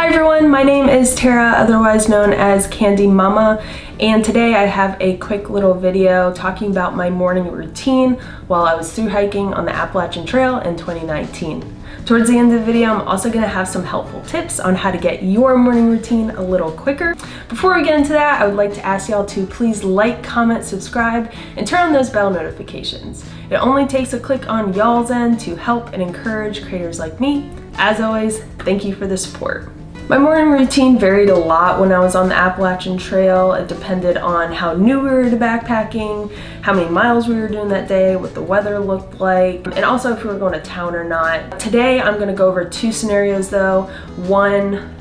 Hi everyone, my name is Tara, otherwise known as Candy Mama, and today I have a quick little video talking about my morning routine while I was through hiking on the Appalachian Trail in 2019. Towards the end of the video, I'm also going to have some helpful tips on how to get your morning routine a little quicker. Before we get into that, I would like to ask y'all to please like, comment, subscribe, and turn on those bell notifications. It only takes a click on y'all's end to help and encourage creators like me. As always, thank you for the support. My morning routine varied a lot when I was on the Appalachian Trail. It depended on how new we were to backpacking, how many miles we were doing that day, what the weather looked like, and also if we were going to town or not. Today I'm going to go over two scenarios though. One,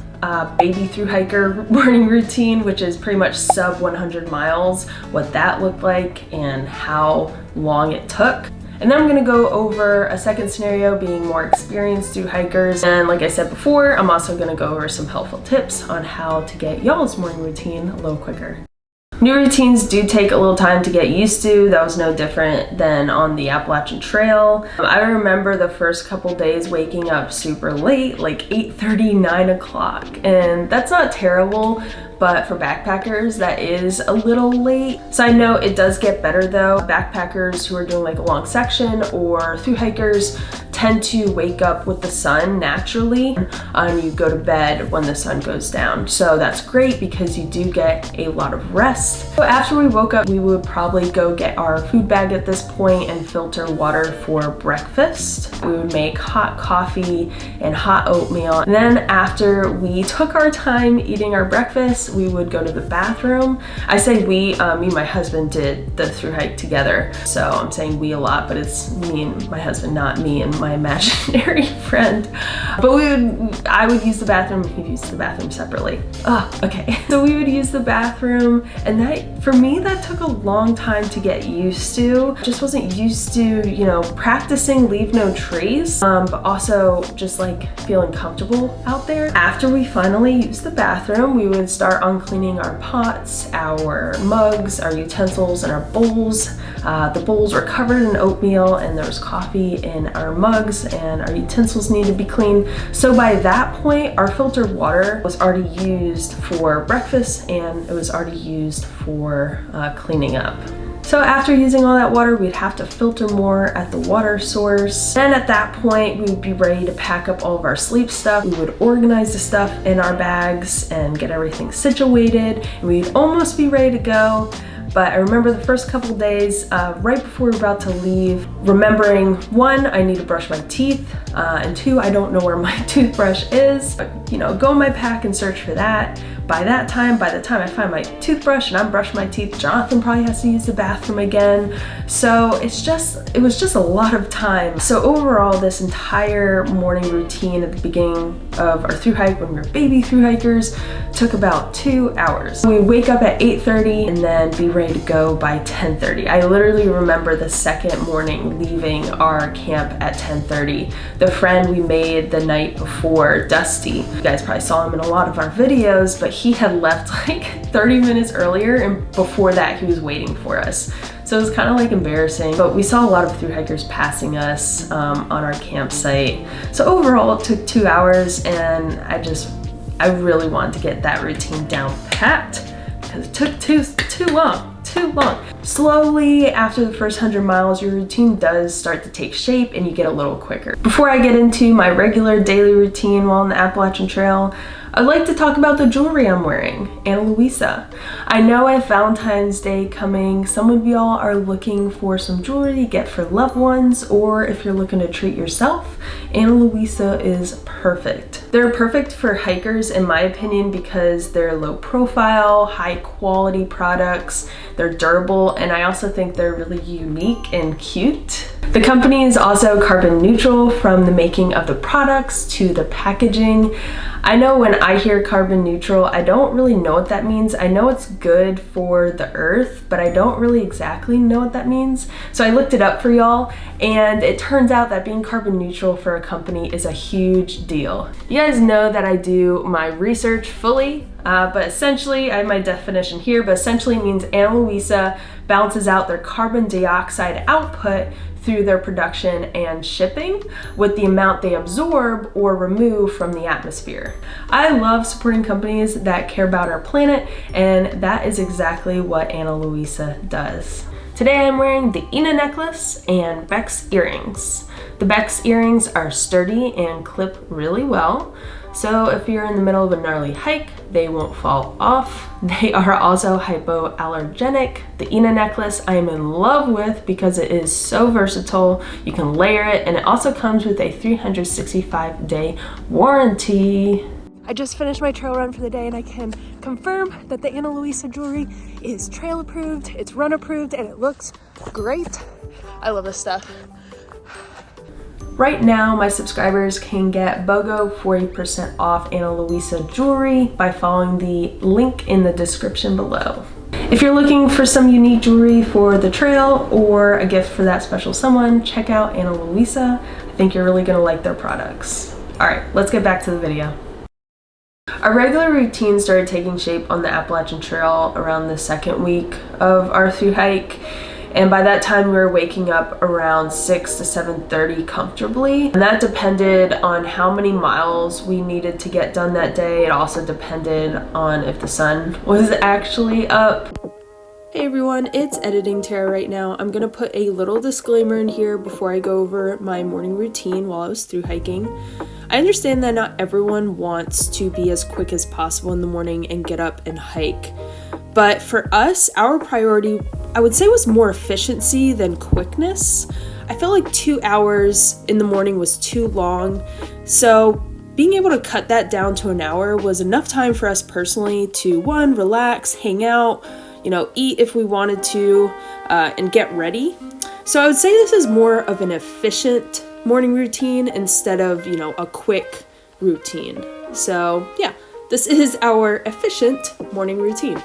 baby thru hiker morning routine, which is pretty much sub 100 miles, what that looked like and how long it took. And then I'm going to go over a second scenario being more experienced thru hikers. And like I said before, I'm also going to go over some helpful tips on how to get y'all's morning routine a little quicker. New routines do take a little time to get used to. That was no different than on the Appalachian Trail. I remember the first couple days waking up super late, like 8:30, 9 o'clock. And that's not terrible, but for backpackers, that is a little late. So I know it does get better though. Backpackers who are doing like a long section or thru hikers tend to wake up with the sun naturally, and you go to bed when the sun goes down. So that's great because you do get a lot of rest. So after we woke up, we would probably go get our food bag at this point and filter water for breakfast. We would make hot coffee and hot oatmeal. And then after we took our time eating our breakfast, we would go to the bathroom. I say we, me and my husband did the thru hike together. So I'm saying we a lot, but it's me and my husband, not me and my imaginary friend. But I would use the bathroom, he'd use the bathroom separately. Okay. So we would use the bathroom, and that, for me, that took a long time to get used to. Just wasn't used to, you know, practicing leave no trace, but also just like feeling comfortable out there. After we finally used the bathroom, we would start on cleaning our pots, our mugs, our utensils, and our bowls. The bowls were covered in oatmeal, and there was coffee in our mugs, and our utensils needed to be cleaned. So by that point, our filtered water was already used for breakfast, and it was already used for cleaning up. So after using all that water, we'd have to filter more at the water source. Then at that point, we would be ready to pack up all of our sleep stuff. We would organize the stuff in our bags and get everything situated, and we'd almost be ready to go. But I remember the first couple days, right before we were about to leave, remembering, one, I need to brush my teeth, and two, I don't know where my toothbrush is. You know, go in my pack and search for that. By the time I find my toothbrush and I'm brushing my teeth, Jonathan probably has to use the bathroom again. So it was just a lot of time. So overall, this entire morning routine at the beginning of our thru hike when we were baby thru hikers took about 2 hours. We wake up at 8:30 and then be ready to go by 10:30. I literally remember the second morning leaving our camp at 10:30. The friend we made the night before, Dusty, you guys probably saw him in a lot of our videos, but he had left like 30 minutes earlier, and before that he was waiting for us. So it was kind of like embarrassing, but we saw a lot of thru hikers passing us on our campsite. So overall it took 2 hours, and I really wanted to get that routine down packed because it took too long. Slowly, after the first 100 miles, your routine does start to take shape and you get a little quicker. Before I get into my regular daily routine while on the Appalachian Trail, I'd like to talk about the jewelry I'm wearing, Ana Luisa. I know I have Valentine's Day coming. Some of y'all are looking for some jewelry to get for loved ones, or if you're looking to treat yourself, Ana Luisa is perfect. They're perfect for hikers in my opinion because they're low profile, high quality products, they're durable, and I also think they're really unique and cute. The company is also carbon neutral from the making of the products to the packaging. I know when I hear carbon neutral, I don't really know what that means. I know it's good for the earth, but I don't really exactly know what that means. So I looked it up for y'all, and it turns out that being carbon neutral for a company is a huge deal. You guys know that I do my research fully, but essentially, I have my definition here, but essentially it means Ana Luisa balances out their carbon dioxide output through their production and shipping with the amount they absorb or remove from the atmosphere. I love supporting companies that care about our planet, and that is exactly what Ana Luisa does. Today I'm wearing the Ina necklace and Beck's earrings. The Beck's earrings are sturdy and clip really well, so if you're in the middle of a gnarly hike, they won't fall off. They are also hypoallergenic. The Ina necklace I am in love with because it is so versatile. You can layer it, and it also comes with a 365-day warranty. I just finished my trail run for the day, and I can confirm that the Ana Luisa jewelry is trail approved, it's run approved, and it looks great. I love this stuff. Right now, my subscribers can get BOGO 40% off Ana Luisa jewelry by following the link in the description below. If you're looking for some unique jewelry for the trail or a gift for that special someone, check out Ana Luisa. I think you're really gonna like their products. All right, let's get back to the video. Our regular routine started taking shape on the Appalachian Trail around the second week of our thru hike. And by that time, we were waking up around 6 to 7:30 comfortably. And that depended on how many miles we needed to get done that day. It also depended on if the sun was actually up. Hey everyone, it's Editing Tara right now. I'm gonna put a little disclaimer in here before I go over my morning routine while I was thru hiking. I understand that not everyone wants to be as quick as possible in the morning and get up and hike. But for us, our priority, I would say, was more efficiency than quickness. I felt like 2 hours in the morning was too long. So being able to cut that down to an hour was enough time for us personally to, one, relax, hang out, eat if we wanted to, and get ready. So I would say this is more of an efficient morning routine instead of, a quick routine. So yeah, this is our efficient morning routine.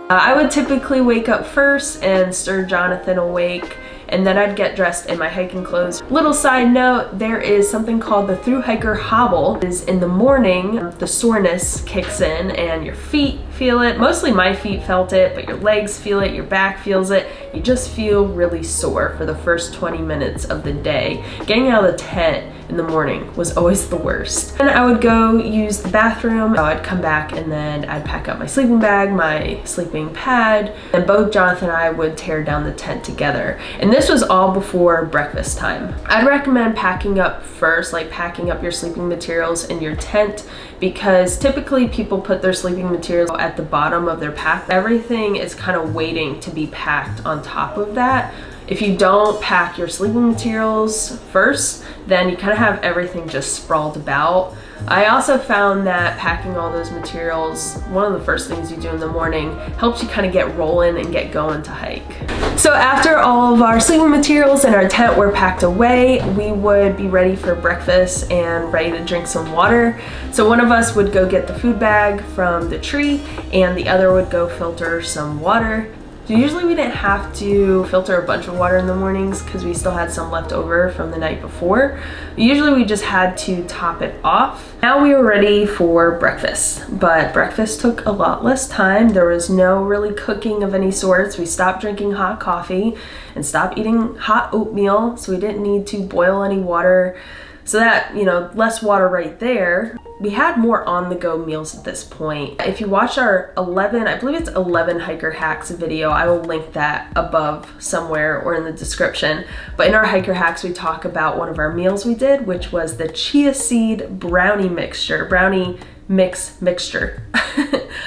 I would typically wake up first and stir Jonathan awake, and then I'd get dressed in my hiking clothes. Little side note, there is something called the thru hiker hobble. Is in the morning, the soreness kicks in and your feet feel it. Mostly my feet felt it, but your legs feel it, your back feels it. You just feel really sore for the first 20 minutes of the day. Getting out of the tent in the morning was always the worst. Then I would go use the bathroom. I'd come back and then I'd pack up my sleeping bag, my sleeping pad, and both Jonathan and I would tear down the tent together. And this was all before breakfast time. I'd recommend packing up first, like packing up your sleeping materials in your tent, because typically people put their sleeping materials at the bottom of their pack. Everything is kind of waiting to be packed on top of that. If you don't pack your sleeping materials first, then you kind of have everything just sprawled about. I also found that packing all those materials, one of the first things you do in the morning, helps you kind of get rolling and get going to hike. So after all of our sleeping materials and our tent were packed away, we would be ready for breakfast and ready to drink some water. So one of us would go get the food bag from the tree and the other would go filter some water. So usually we didn't have to filter a bunch of water in the mornings because we still had some left over from the night before. Usually we just had to top it off. Now we were ready for breakfast, but breakfast took a lot less time. There was no really cooking of any sorts. We stopped drinking hot coffee and stopped eating hot oatmeal, so we didn't need to boil any water. So that, less water right there. We had more on-the-go meals at this point. If you watch our 11 hiker hacks video, I will link that above somewhere or in the description. But in our hiker hacks, we talk about one of our meals we did, which was the chia seed brownie mixture.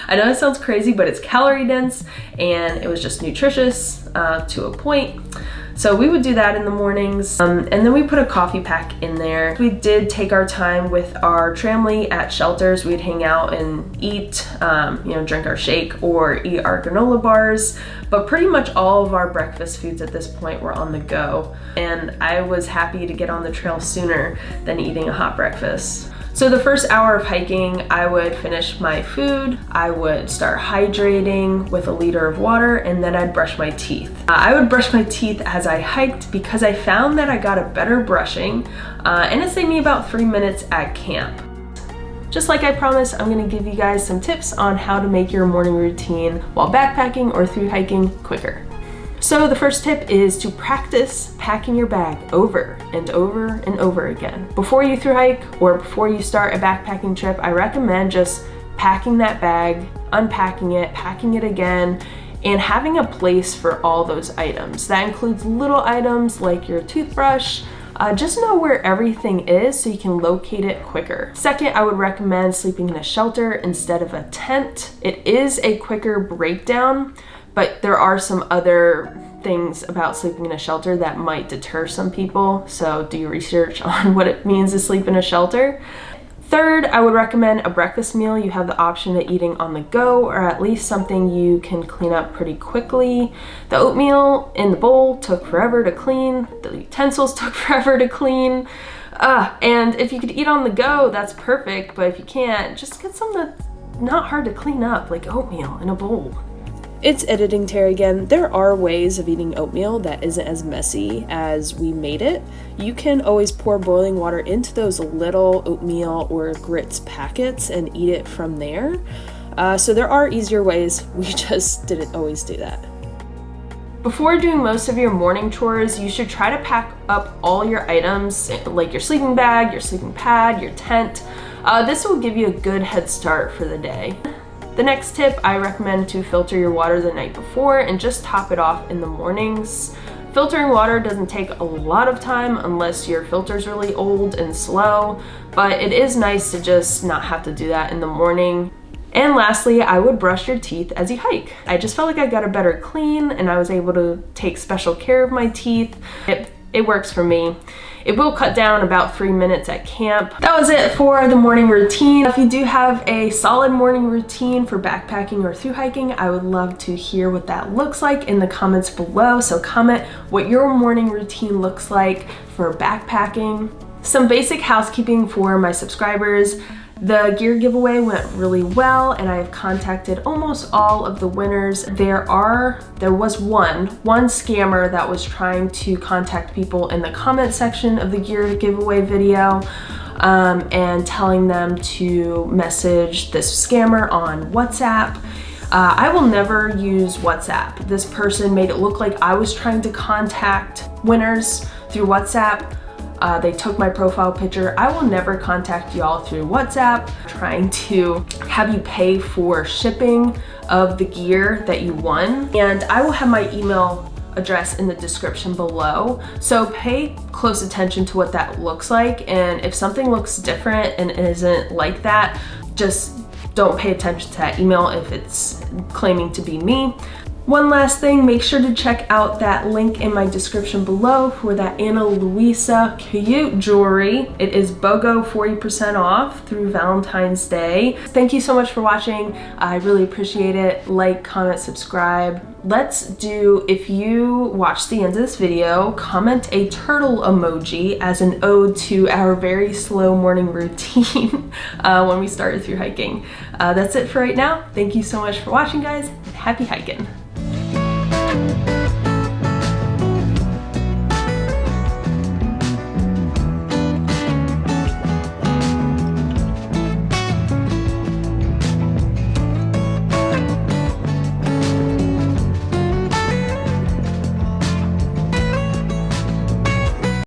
I know it sounds crazy, but it's calorie dense and it was just nutritious to a point. So we would do that in the mornings, and then we put a coffee pack in there. We did take our time with our family at shelters. We'd hang out and eat, drink our shake or eat our granola bars, but pretty much all of our breakfast foods at this point were on the go. And I was happy to get on the trail sooner than eating a hot breakfast. So the first hour of hiking, I would finish my food, I would start hydrating with a liter of water, and then I'd brush my teeth. I would brush my teeth as I hiked because I found that I got a better brushing, and it saved me about 3 minutes at camp. Just like I promised, I'm gonna give you guys some tips on how to make your morning routine while backpacking or through hiking quicker. So the first tip is to practice packing your bag over and over and over again. Before you thru hike or before you start a backpacking trip, I recommend just packing that bag, unpacking it, packing it again, and having a place for all those items. That includes little items like your toothbrush. Just know where everything is so you can locate it quicker. Second, I would recommend sleeping in a shelter instead of a tent. It is a quicker breakdown, but there are some other things about sleeping in a shelter that might deter some people, so do your research on what it means to sleep in a shelter. Third, I would recommend a breakfast meal. You have the option of eating on the go, or at least something you can clean up pretty quickly. The oatmeal in the bowl took forever to clean. The utensils took forever to clean. And if you could eat on the go, that's perfect, but if you can't, just get something that's not hard to clean up, like oatmeal in a bowl. It's Editing Tara again. There are ways of eating oatmeal that isn't as messy as we made it. You can always pour boiling water into those little oatmeal or grits packets and eat it from there. So there are easier ways. We just didn't always do that. Before doing most of your morning chores, you should try to pack up all your items, like your sleeping bag, your sleeping pad, your tent. This will give you a good head start for the day. The next tip, I recommend to filter your water the night before and just top it off in the mornings. Filtering water doesn't take a lot of time unless your filter's really old and slow, but it is nice to just not have to do that in the morning. And lastly, I would brush your teeth as you hike. I just felt like I got a better clean and I was able to take special care of my teeth. It works for me. It will cut down about 3 minutes at camp. That was it for the morning routine. If you do have a solid morning routine for backpacking or thru hiking, I would love to hear what that looks like in the comments below. So comment what your morning routine looks like for backpacking. Some basic housekeeping for my subscribers. The gear giveaway went really well and I've contacted almost all of the winners. There was one scammer that was trying to contact people in the comment section of the gear giveaway video and telling them to message this scammer on WhatsApp. I will never use WhatsApp. This person made it look like I was trying to contact winners through WhatsApp. They took my profile picture. I will never contact y'all through WhatsApp trying to have you pay for shipping of the gear that you won. And I will have my email address in the description below. So pay close attention to what that looks like. And if something looks different and isn't like that, just don't pay attention to that email if it's claiming to be me. One last thing, make sure to check out that link in my description below for that Ana Luisa cute jewelry. It is BOGO 40% off through Valentine's Day. Thank you so much for watching. I really appreciate it. Like, comment, subscribe. Let's do, if you watch the end of this video, comment a turtle emoji as an ode to our very slow morning routine when we started through hiking. That's it for right now. Thank you so much for watching, guys, and happy hiking.